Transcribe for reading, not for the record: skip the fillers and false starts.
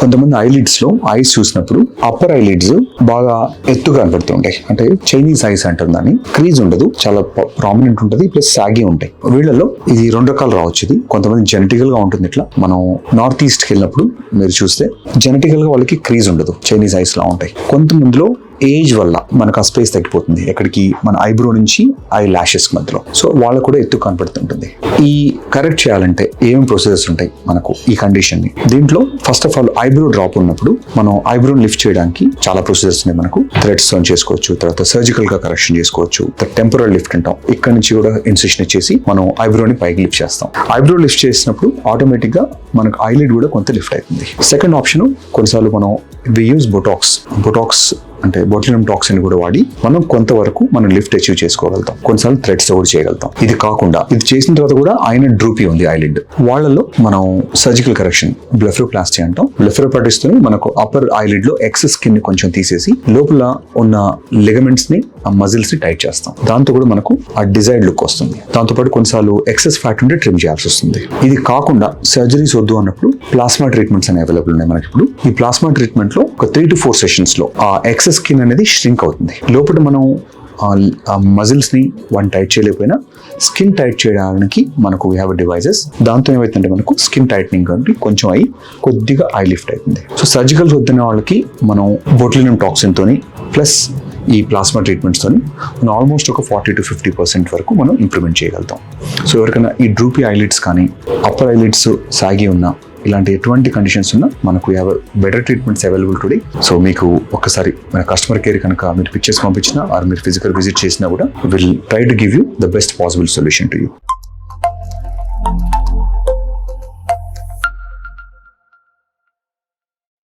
కొంతమంది ఐలిడ్స్ లో ఐస్ చూసినప్పుడు అప్పర్ ఐలిడ్స్ బాగా ఎత్తుగా కనబడుతూ ఉంటాయి, అంటే చైనీస్ ఐస్ అంటారు దాన్ని. క్రీజ్ ఉండదు, చాలా ప్రామినెంట్ ఉంటుంది, ప్లస్ సాగి ఉంటాయి. వీళ్ళలో ఇది 2 రకాలు రావచ్చు. ఇది కొంతమంది జెనెటికల్ గా ఉంటుంది. ఇట్లా మనం నార్త్ ఈస్ట్ కి వెళ్ళినప్పుడు మీరు చూస్తే జెనెటికల్ గా వాళ్ళకి క్రీజ్ ఉండదు, చైనీస్ ఐస్ లా ఉంటాయి. కొంతమందిలో ఏజ్ వల్ల మనకు ఆ స్పేస్ తగ్గిపోతుంది, ఎక్కడికి మన ఐబ్రో నుంచి ఐ లాషెస్ మధ్యలో. సో వాళ్ళకు కూడా ఎత్తు కనపడుతుంటుంది. ఈ కరెక్ట్ చేయాలంటే ఏమేమి ప్రొసీజర్స్ ఉంటాయి మనకు ఈ కండిషన్ ని? దీంట్లో first of all eyebrow drop ఉన్నప్పుడు మనం ఐబ్రోని లిఫ్ట్ చేయడానికి చాలా ప్రొసీజర్స్ ఉన్నాయి మనకు. థ్రెడ్స్ తో చేసుకోవచ్చు, తర్వాత సర్జికల్ గా కరెక్షన్ చేసుకోవచ్చు, టెంపరరీ లిఫ్ట్ అంటాం. ఇక్కడ నుంచి కూడా ఇన్సిషన్ ఇచ్చేసి మనం ఐబ్రోని పైకి లిఫ్ట్ చేస్తాం. ఐబ్రో లిఫ్ట్ చేసినప్పుడు ఆటోమేటిక్ గా మనకు ఐలిడ్ కూడా కొంత లిఫ్ట్ అవుతుంది. సెకండ్ ఆప్షన్, కొన్నిసార్లు మనం వి యూజ్ బొటాక్స్ అంటే బొట్యులినం టాక్సిన్ కూడా వాడి మనం కొంతవరకు మనం లిఫ్ట్ అచీవ్ చేసుకోగలుగుతాం. కొన్నిసార్లు థ్రెడ్స్ తో కూడా చేయగలుగుతాం. ఇది కాకుండా ఇది చేసిన తర్వాత కూడా ఆయన డ్రూపీ ఉంది ఐలిడ్, వాళ్ళలో మనం సర్జికల్ కరెక్షన్ బ్లెఫరోప్లాస్టీ అంటాం. బ్లెఫరోప్లాస్టీ తో మనకు అప్పర్ ఐలిడ్ లో ఎక్సెస్ స్కిన్ ని కొంచెం తీసేసి లోపల ఉన్న లిగమెంట్స్ ని, ఆ మజిల్స్ ని టైట్ చేస్తాం. దాంతో కూడా మనకు ఆ డిజైర్డ్ లుక్ వస్తుంది. దాంతోపాటు కొన్నిసార్లు ఎక్సెస్ ఫ్యాట్ ఉంటే ట్రిమ్ చేయాల్సి వస్తుంది. ఇది కాకుండా సర్జరీస్ వద్దు అన్నప్పుడు ప్లాస్మా ట్రీట్మెంట్స్ అని అవైలబుల్ ఉన్నాయి మనకి ఇప్పుడు. ఈ ప్లాస్మా ట్రీట్మెంట్ లో ఒక 3 to 4 సెషన్స్ లో ఆ ఎక్సెస్ స్కిన్ అనేది ష్రింక్ అవుతుంది. లోపల మనం ఆ మజిల్స్ ని వన్ టైట్ చేయలేకపోయినా స్కిన్ టైట్ చేయడానికి మనకు వీ హ్యావ్ డివైజెస్. దాంతో ఏమైతుందంటే మనకు స్కిన్ టైట్నింగ్ అంటే కొంచెం అయ్యి కొద్దిగా ఐ లిఫ్ట్ అవుతుంది. సో సర్జికల్స్ వద్దున్న వాళ్ళకి మనం బొట్యులినం టాక్సిన్ తోని ప్లస్ ఈ ప్లాస్మా ట్రీట్మెంట్స్ తోని మనం ఆల్మోస్ట్ ఒక 40 to 50% వరకు మనం ఇంప్రూవ్మెంట్ చేయగలుగుతాం. సో ఎవరికైనా ఈ డ్రూపీ ఐలిడ్స్ కానీ అప్పర్ ఐలిడ్స్ సాగి ఉన్నా, ఇలాంటి ఎటువంటి కండిషన్స్ ఉన్నా మనకు better treatments available today. So మీకు ఒక్కసారి మన కస్టమర్ కేర్ కనుక మీరు పిక్చర్స్ పంపించినా ఆర్ మీరు ఫిజికల్ విజిట్ చేసినా కూడా will try to give you the best possible solution to you.